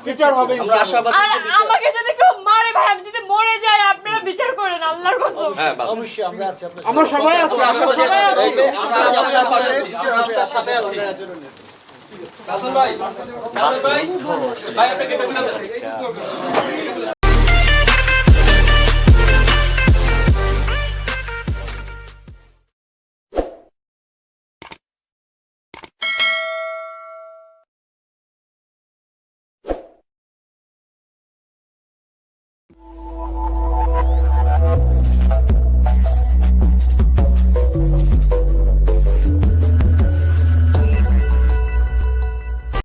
বিচার হবে ইনশাআল্লাহ। আর আমাকে যদি কেউ মারে ভাই, আমি যদি মরে যাই, আপনারা বিচার করেন আল্লাহর কসম। হ্যাঁ অবশ্যই আমরা আছি আপনার আমরা সবাই আছি, আমরা সবাই আছি, আমরা আপনার পাশে আছি, আমরা আপনার সাথে আছি। কাজল ভাই, ভাই আপনাকে